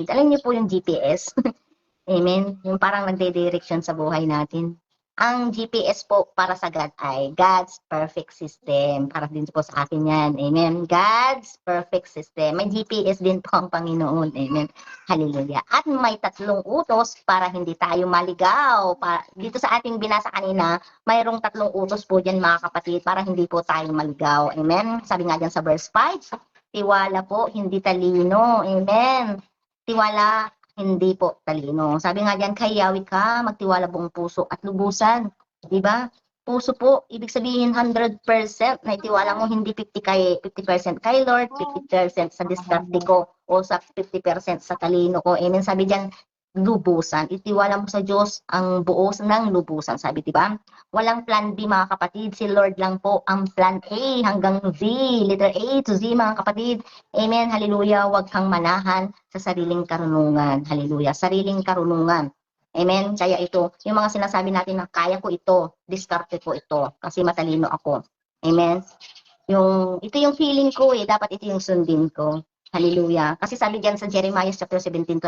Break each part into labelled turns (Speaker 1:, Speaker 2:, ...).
Speaker 1: kapatid. Alam niyo po yung GPS? Amen? Yung parang nagde-direction sa buhay natin. Ang GPS po para sa God ay God's perfect system. Para din po sa akin yan. Amen? God's perfect system. May GPS din po ang Panginoon. Amen? Hallelujah. At may 3 utos para hindi tayo maligaw. Dito sa ating binasa kanina, mayroong 3 utos po dyan mga kapatid para hindi po tayo maligaw. Amen? Sabi nga dyan sa verse 5, tiwala po, hindi talino. Amen? Tiwala, hindi po talino. Sabi nga diyan, kay Yahweh ka, magtiwala buong puso at lubusan. Di ba? Puso po, ibig sabihin 100% na itiwala mo, hindi 50% kay Lord, 50% sa diskarte ko, o sa 50% sa talino ko. Amen. Sabi diyan, lubusan. Itiwala mo sa Diyos ang buos ng lubusan. Sabi, di ba? Walang plan B, mga kapatid. Si Lord lang po ang plan A hanggang Z. Letter A to Z, mga kapatid. Amen. Hallelujah. Huwag kang manahan sa sariling karunungan. Hallelujah. Sariling karunungan. Amen. Kaya ito, yung mga sinasabi natin na kaya ko ito, diskarte ko ito, kasi matalino ako. Amen. Ito yung feeling ko dapat ito yung sundin ko. Hallelujah. Kasi sabi diyan sa Jeremiah chapter 17-9,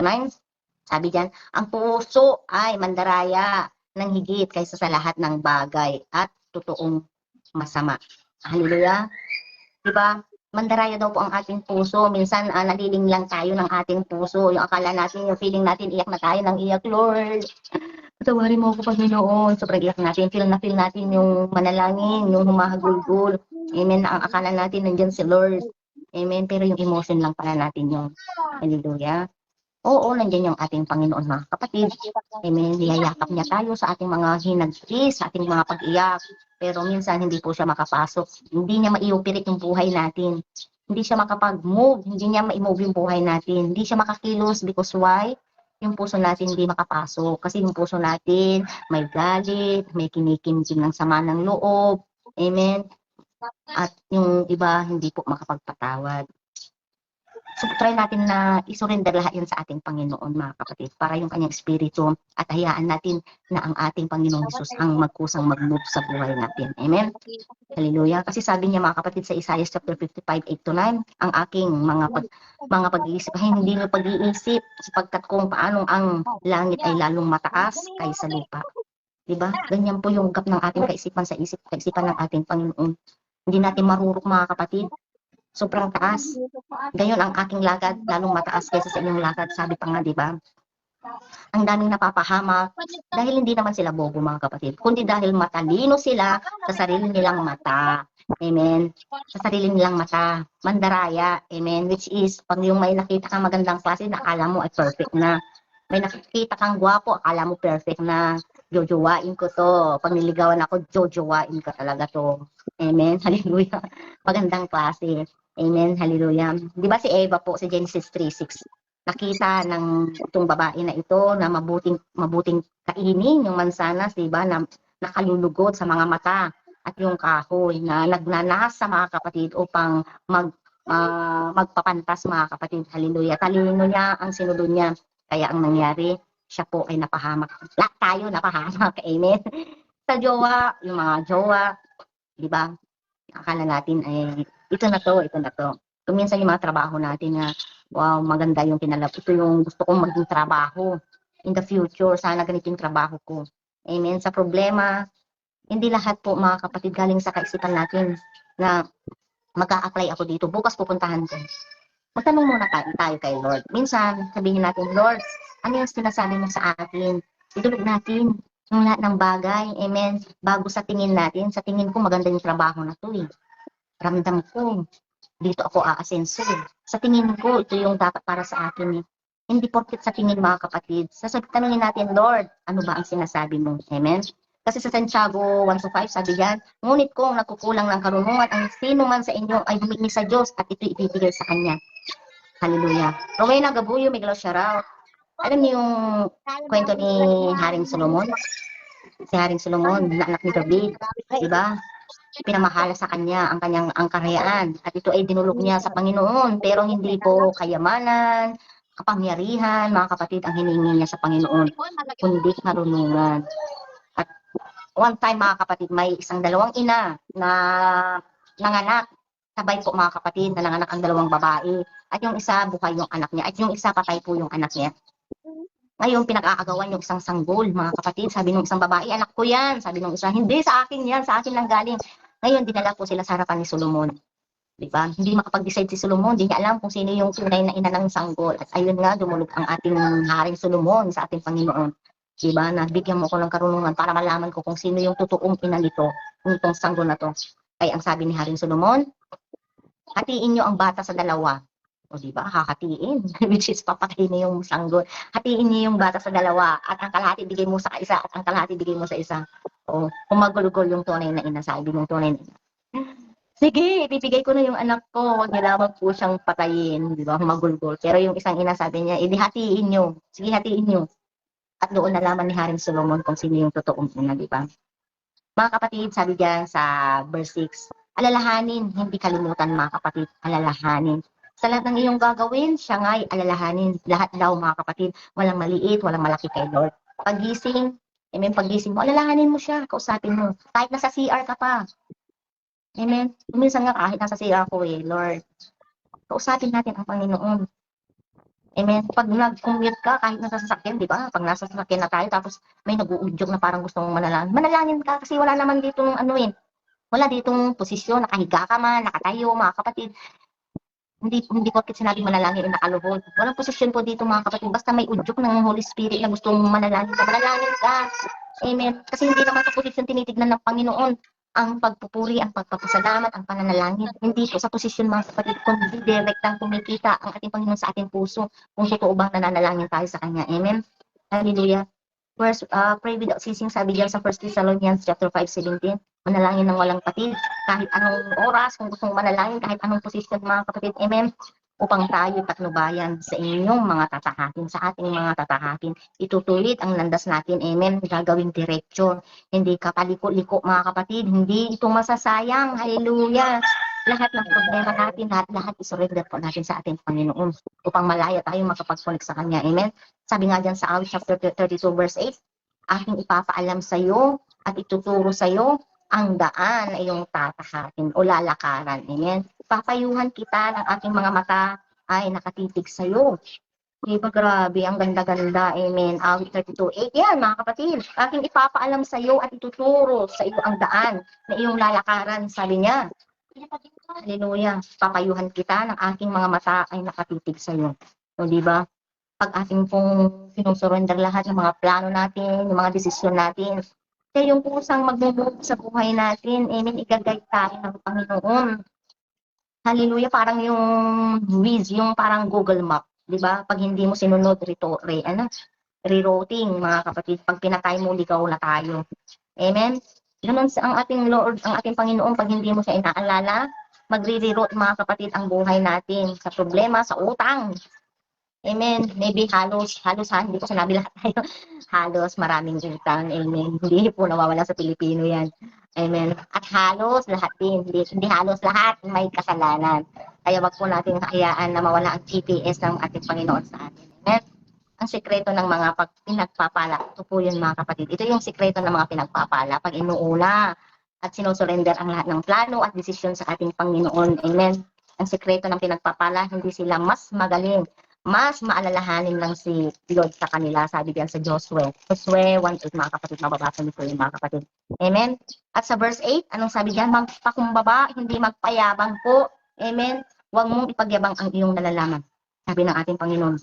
Speaker 1: sabi diyan, ang puso ay mandaraya ng higit kaysa sa lahat ng bagay at totoong masama. Hallelujah. Diba? Mandaraya daw po ang ating puso. Minsan, naliling lang tayo ng ating puso. Yung akala natin, yung feeling natin, iyak na tayo ng iyak, Lord. Patawarin mo ako, Panginoon. Sobrang iyak natin. Feel natin yung manalangin, yung humahagulgul. Amen. Ang akala natin, nandyan si Lord. Amen. Pero yung emotion lang pala natin yung hallelujah. Oo, nandiyan yung ating Panginoon, mga kapatid. Amen. Niyayakap niya tayo sa ating mga hinagpis, sa ating mga pag-iyak. Pero minsan hindi po siya makapasok. Hindi niya maiupirit yung buhay natin. Hindi siya makapag-move. Hindi niya ma-move yung buhay natin. Hindi siya makakilos because why? Yung puso natin hindi makapasok. Kasi yung puso natin may galit, may kinikimkim ng sama ng loob. Amen. At yung iba hindi po makapagpatawad. So, try natin na isurrender lahat yun sa ating Panginoon, mga kapatid, para yung kanyang espiritu at hayaan natin na ang ating Panginoong Hesus ang magkusang mag-move sa buhay natin. Amen? Hallelujah. Kasi sabi niya, mga kapatid, sa Isaiah chapter 55:8-9, ang aking mga pag-iisip ay hindi nyo pag-iisip sapagkat kung paanong ang langit ay lalong mataas kaysa lupa. Diba? Ganyan po yung gap ng ating kaisipan sa kaisipan ng ating Panginoon. Hindi natin marurok, mga kapatid. Sobrang taas. Gayon ang aking lakad, lalong mataas kaysa sa inyong lakad. Sabi pa nga, di ba? Ang daming napapahamak dahil hindi naman sila bobo, mga kapatid, kundi dahil matalino sila sa sarili nilang mata. Amen. Sa sarili nilang mata. Mandaraya. Amen. Which is, pag yung may nakita kang magandang klase, akala mo ay perfect na. May nakikita kang gwapo, akala mo perfect na. Jojowain ko to. Pag niligawan ako, jojowain ko talaga to. Amen. Hallelujah. Magandang klase. Amen. Hallelujah. Di ba si Eva po, si Genesis 3:6, nakita ng itong babae na ito na mabuting kainin yung mansanas, di ba, na nakalulugod sa mga mata at yung kahoy na nagnanas sa mga kapatid upang magpapantas, mga kapatid. Hallelujah. Talino niya ang sinunod niya. Kaya ang nangyari, siya po ay napahamak. Lahat tayo napahamak. Amen. Sa jowa, yung mga jowa, di ba? Akala natin ay ito na to, ito na to. Kung minsan yung mga trabaho natin na wow, maganda yung kinalap. Ito yung gusto kong maging trabaho in the future. Sana ganito yung trabaho ko. Amen. Sa problema, hindi lahat po, mga kapatid, galing sa kaisipan natin na mag-a-apply ako dito. Bukas pupuntahan ko. Magtanong muna tayo kay Lord. Minsan, sabihin natin, Lord, ano yung sinasabi mo sa atin? Idulog natin yung lahat ng bagay. Amen. Bago sa tingin natin, sa tingin ko maganda yung trabaho na to eh. Ramdam ko, dito ako aasenso. Sa tingin ko, ito yung dapat para sa akin eh. Hindi porket sa tingin, mga kapatid. Tanungin natin, Lord, ano ba ang sinasabi mo? Amen? Kasi sa Santiago 1:5, sabi diyan, ngunit kung nakukulang ng karunungan, ang sino man sa inyo ay humingi sa Diyos at ito ibibigay sa Kanya. Hallelujah. Rowena Gabuyo, Miguel Sharaw. Alam niyo yung kwento ni Haring Solomon? Si Haring Solomon, na anak ni David. Diba? Pinamahala sa kanya ang kanyang karyaan at ito ay dinulog niya sa Panginoon, pero hindi po kayamanan, kapangyarihan, mga kapatid, ang hiningi niya sa Panginoon, kundi karunungan. At one time, mga kapatid, may dalawang ina na nanganak, sabay po, mga kapatid, na nanganak ang dalawang babae. At yung isa, buhay yung anak niya. At yung isa, patay po yung anak niya. Ngayon, pinag-aagawan yung isang sanggol, mga kapatid. Sabi nung isang babae, anak ko yan. Sabi nung isa, hindi, sa akin yan. Sa akin lang galing. Ngayon, dinala po sila sa harapan ni Solomon. Diba? Hindi makapag-decide si Solomon. Hindi niya alam kung sino yung tunay na ina ng sanggol. At ayun nga, dumulog ang ating Haring Solomon sa ating Panginoon. Diba? Nabigyan mo ko ng karunungan para malaman ko kung sino yung totoong ina nito, nitong sanggol na to. Kaya ang sabi ni Haring Solomon, hatiin nyo ang bata sa dalawa. O diba, hahatiin, which is papatay na yung sanggol. Hatiin niyo yung bata sa dalawa at ang kalahati bigay mo sa isa at ang kalahati bigay mo sa isa. O, humagulgol yung tunay na ina, sabi ng tunay na ina. Sige, ibibigay ko na yung anak ko, wag niyo lamang po siyang patayin, di ba, humagulgol. Pero yung isang ina sabi niya, edi hatiin niyo, sige hatiin niyo. At doon nalaman ni Haring Solomon kung sino yung totoong ina, di ba? Mga kapatid, sabi diyan sa verse 6, alalahanin, hindi kalimutan mga kapatid, alalahanin. Sa lahat ng iyong gagawin, siya nga'y alalahanin. Lahat daw mga kapatid, walang maliit, walang malaki kay Lord. Pagising, amen, pagising mo, alalahanin mo siya, kausapin mo. Kahit nasa CR ka pa. Amen. Minsan nga kahit nasa CR ko Lord, kausapin natin ang Panginoon. Amen. Pag nag-commute ka, kahit nasa sasakyan, di ba? Pag nasa sasakyan na tayo, tapos may nag-uudyok na parang gusto mong manalangin. Manalangin ka kasi wala naman ditong wala ditong posisyon, nakahiga ka man, nakatayo, mga kapatid. Hindi porket sinabing manalangin ay nakaluhod. Walang posisyon po dito mga kapatid. Basta may udyok ng Holy Spirit na gustong manalangin ka, manalangin ka. Amen. Kasi hindi naman sa posisyon tinitignan ng Panginoon ang pagpupuri, ang pagpapasalamat, ang pananalangin. Hindi po sa posisyon mga kapatid, kundi direktang kumikita ang ating Panginoon sa ating puso kung totoo bang nananalangin tayo sa Kanya. Amen. Hallelujah. First, pray without ceasing, sabi diyan sa 1 Thessalonians chapter 5:17. Manalangin ng walang patid, kahit anong oras, kung gusto mong manalangin, kahit anong posisyon mga kapatid, amen, upang tayo patnubayan sa inyong mga tatahakin, sa ating mga tatahakin. Itutuwid ang landas natin, amen, gagawing diretsyon, hindi kapaliko-liko mga kapatid, hindi ito masasayang, hallelujah. Lahat ng problema natin, lahat isurrender po natin sa ating Panginoon upang malaya tayo makapag-connect sa Kanya, amen. Sabi nga dyan sa Awit chapter 32 verse 8, aking ipapaalam sa iyo at ituturo sa iyo ang daan ay yung tatahakin o lalakaran. Amen. Papayuhan kita ng aking mga mata ay nakatitig sa iyo. Diba grabe, ang ganda-ganda. Amen. Awit 32:8. Yan mga kapatid. Aking ipapaalam sa iyo at ituturo sa iyo ang daan na iyong lalakaran. Sabi niya. Hallelujah. Papayuhan kita ng aking mga mata ay nakatitig sa iyo. O diba? Pag ating pong sinusurrender lahat ng mga plano natin, yung mga desisyon natin, kaya yung kusang mag-move sa buhay natin, amen, igagay tayo ng Panginoon. Hallelujah, parang yung Waze, yung parang Google Map, di ba? Pag hindi mo sinunod, rerouting, mga kapatid, pag pinatay mo, ligaw na tayo. Amen? Ganun ang ating Lord, ang ating Panginoon, pag hindi mo siya inaalala, magre-reroute, mga kapatid, ang buhay natin sa problema, sa utang. Amen. Maybe halos hindi ko sinabi lahat tayo. Halos maraming utang. Amen. Hindi po nawawala sa Pilipino yan. Amen. At halos lahat din. Hindi halos lahat may kasalanan. Kaya wag po natin hayaan na mawala ang GPS ng ating Panginoon sa atin. Amen. Ang sikreto ng mga pinagpapala. Ito po yun mga kapatid. Ito yung sikreto ng mga pinagpapala. Pag inuuna at sinusurrender ang lahat ng plano at desisyon sa ating Panginoon. Amen. Ang sikreto ng pinagpapala, hindi sila mas magaling, mas maalalahanin lang si Lord sa kanila, sabi diyan sa Joshua 1:8, mga kapatid, mababasa niyo po yung mga kapatid. Amen. At sa verse 8, anong sabi diyan? Magpakumbaba, hindi magpayabang po. Amen. Huwag mong ipagyabang ang iyong nalalaman, sabi ng ating Panginoon.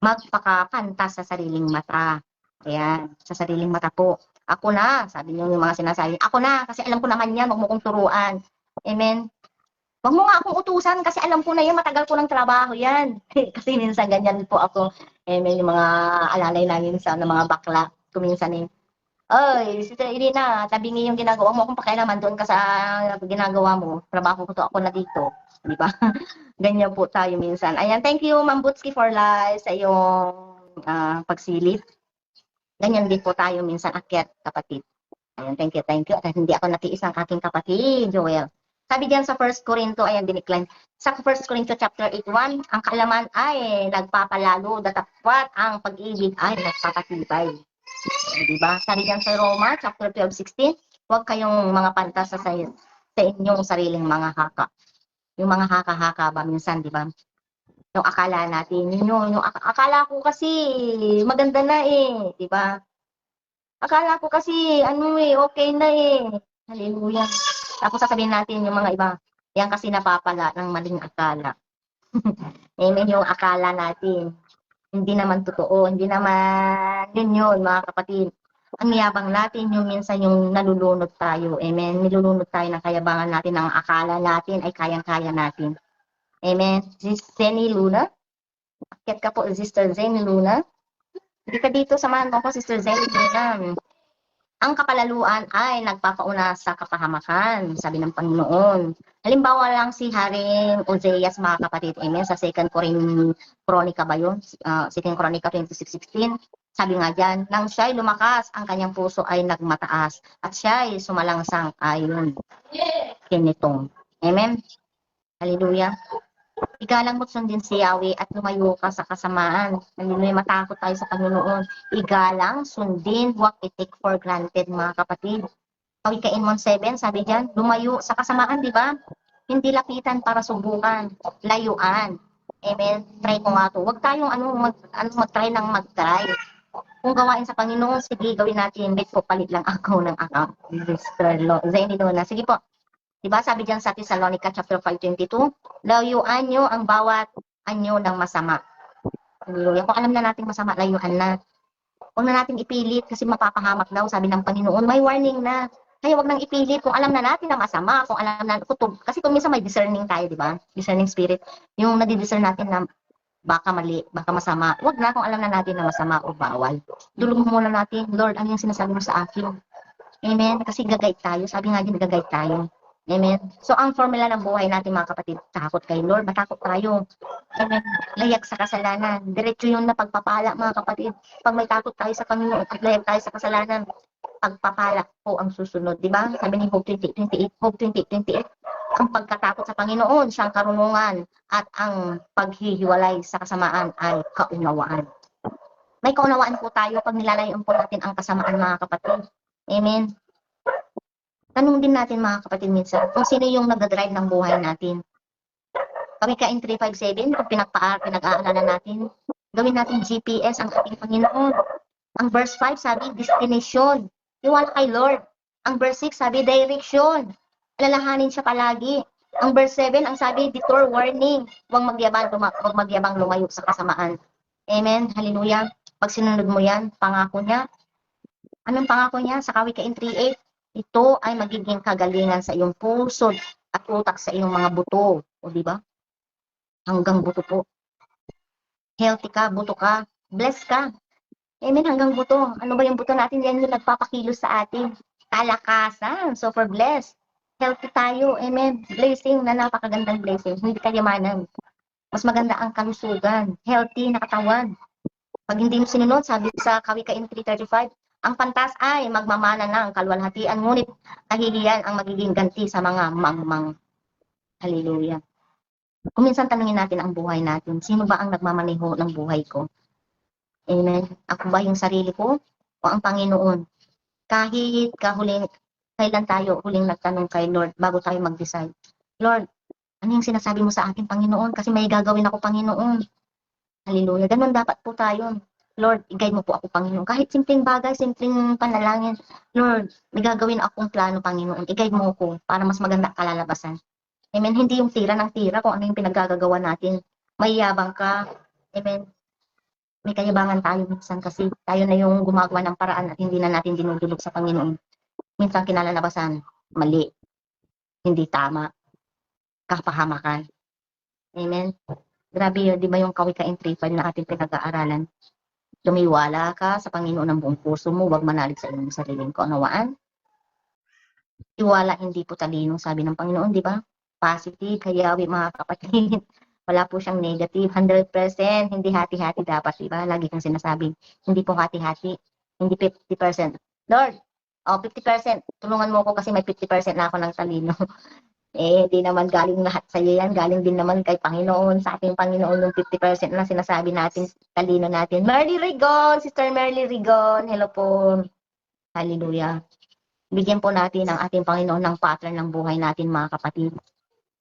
Speaker 1: Magpakakanta sa sariling mata. Ayan, sa sariling mata po. Ako na, sabi niyo yung mga sinasabi, ako na, kasi alam ko naman yan, huwag mo kong turuan. Amen. Huwag mo nga akong utusan kasi alam ko na yan, matagal ko ng trabaho yan. Kasi minsan ganyan po ako. May mga alalay namin sa mga bakla. Kuminsan oy, Sister Irina, tabingi yung ginagawa mo. Kung pakialaman doon ka sa ginagawa mo, trabaho ko to, ako na dito. Di ba? Ganyan po tayo minsan. Ayan, thank you Ma'am Butski for live sa iyong pagsilip. Ganyan din po tayo minsan, akyat kapatid. Ayan, thank you. At hindi ako natiis ng aking kapatid, Joel. Sabi diyan sa 1 Corinto, ayan, dinikline. Sa 1 Corinto chapter 8:1, ang kaalaman ay nagpapalalo, datapwat ang pag-ibig ay nagpapatibay. Diba? Sabi diyan sa Roma chapter 12:16, huwag kayong mga pantas sa inyong sariling mga haka. Yung mga haka-haka ba minsan, di ba? Yung akala natin, yung akala ko kasi maganda na eh, di ba? Akala ko kasi ano eh, okay na eh. Hallelujah. Tapos sasabihin natin yung mga iba, yan kasi napapala ng maling akala. Amen, yung akala natin. Hindi naman totoo, hindi naman yun mga kapatid. Ang yabang natin yung minsan yung nalulunod tayo. Amen. Nilulunod tayo ng kayabangan natin, ang akala natin ay kayang-kaya natin. Amen. Zenny Luna. Akit ka po, Sister Zenny Luna. Hindi ka dito, samahan mo ko, Sister Zenny Luna. Ang kapalaluan ay nagpapauna sa kapahamakan, sabi ng Panginoon. Halimbawa lang si Haring Oseas, mga kapatid, amen, sa 2 Chronica ba yun? 2 Chronica 26:16. Sabi nga dyan, nang siya'y lumakas, ang kanyang puso ay nagmataas, at siya'y sumalangsang ayon kinitong. Amen? Hallelujah. Igalang mo't sundin si Yahweh at lumayo ka sa kasamaan. Hallelujah, matakot tayo sa Panginoon. Igalang, sundin, huwag i-take for granted, mga kapatid. Kawikain 1:7, sabi diyan, lumayo sa kasamaan, di ba? Hindi lapitan para subukan, layuan. Amen. Try ko nga to. Huwag tayong mag-try ng mag-try. Kung gawain sa Panginoon, sige, gawin natin. Wait po, palit lang ako ng account. Mr. Zenny Luna. Sige po. Diba sabi diyan sa Thessalonica chapter 5:22, layuan nyo ang bawat anyo ng masama. Hallelujah. Kung alam na natin masama, layuan na. Huwag na natin ipilit kasi mapapahamak daw, sabi ng Panginoon. May warning na. Kaya huwag nang ipilit kung alam na natin na masama, kung alam na, kasi kung minsan may discerning tayo, di ba? Discerning spirit. Yung nadi-discern natin na baka mali, baka masama. Huwag na kung alam na natin na masama o bawal. Dulong muna natin, Lord, ano yung sinasabi mo sa akin? Amen. Kasi gagayt tayo. Sabi nga din, gagayt tayo. Amen. So, ang formula ng buhay natin, mga kapatid, takot kay Lord, matakot tayo. Amen. Layak sa kasalanan. Diretso yun na pagpapala, mga kapatid. Pag may takot tayo sa Panginoon at layak tayo sa kasalanan, pagpapala po ang susunod. Diba? Sabi ni Hope 2028, Hope 2028, ang pagkatakot sa Panginoon, siyang karunungan, at ang paghihiwalay sa kasamaan ay kaunawaan. May kaunawaan po tayo pag nilalayan po natin ang kasamaan, mga kapatid. Amen. Tanong din natin, mga kapatid, minsan kung sino yung nagdadrive ng buhay natin. Kawikain 3:5-7, kung pinag-aaralan natin, gawin natin GPS ang ating Panginoon. Ang verse 5 sabi, destination. Iwala kay Lord. Ang verse 6 sabi, direction. Alalahanin siya palagi. Ang verse 7, ang sabi, detour, warning. Huwag magyabang lumayo sa kasamaan. Amen. Hallelujah. Pag sinunod mo yan, pangako niya. Anong pangako niya? Sa Kawikain 3:8, ito ay magiging kagalingan sa iyong puso at utak sa iyong mga buto. O di ba? Hanggang buto po. Healthy ka, buto ka, blessed ka. Amen, hanggang buto. Ano ba yung buto natin? Yan yung nagpapakilos sa atin. Kalakasan, super blessed. Healthy tayo, amen. Blessing na napakagandang blessing. Hindi kayamanan. Mas maganda ang kalusugan. Healthy na katawan. Pag hindi mo sinunod, sabi sa Kawikain 3:35, ang pantas ay magmamana ng kaluwalhatian, ngunit kahihiyan ang magiging ganti sa mga mangmang. Hallelujah. Kung minsan tanungin natin ang buhay natin, sino ba ang nagmamaneho ng buhay ko? Amen. Ako ba yung sarili ko o ang Panginoon? Kahit kailan tayo huling nagtanong kay Lord bago tayo mag-decide? Lord, ano yung sinasabi mo sa akin, Panginoon? Kasi may gagawin ako, Panginoon. Hallelujah. Ganun dapat po tayo. Lord, i-guide mo po ako, Panginoon. Kahit simpleng bagay, simpleng panalangin. Lord, may gagawin akong plano, Panginoon. I-guide mo ko para mas maganda kalalabasan. Amen. Hindi yung tira ng tira kung ano yung pinaggagawa natin. May yabang ka. Amen. May kayabangan tayo minsan kasi tayo na yung gumagawa ng paraan at hindi na natin dinudulog sa Panginoon. Minsan kinalalabasan, mali. Hindi tama. Kapahamakan. Amen. Grabe yun, di ba yung Kawikain 3:5 na ating pinag-aaralan? Lumiwala ka sa Panginoon ng buong puso mo, huwag manalig sa iyong sariling kaunawaan. Iwala, hindi po talino, sabi ng Panginoon, di ba? Positive, kayawi, mga kapatid. Wala po siyang negative, 100%, hindi hati-hati dapat, di ba? Lagi kang sinasabi, hindi po hati-hati, hindi 50%. Lord, 50%, tulungan mo ko kasi may 50% na ako ng talino. Di naman galing lahat sa iyo yan. Galing din naman kay Panginoon, sa ating Panginoon, yung 50% na sinasabi natin, talino natin. Merly Rigon, Sister Merly Rigon, hello po. Hallelujah. Bigyan po natin ang ating Panginoon ng pattern ng buhay natin, mga kapatid.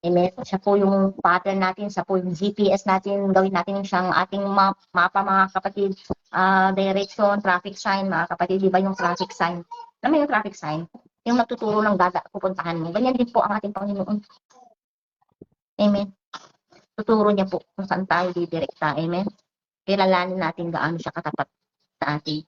Speaker 1: Amen. Siya po yung pattern natin, siya po yung GPS natin, gawin natin siyang ating mapa mga kapatid, direction, traffic sign, mga kapatid, di ba yung traffic sign? Alam mo yung traffic sign? Yung nagtuturo ng pupuntahan mo. Ganyan din po ang ating Panginoon. Amen. Tuturo niya po kung saan tayo didirekta. Amen. Kilalanin natin gaano siya katapat sa atin.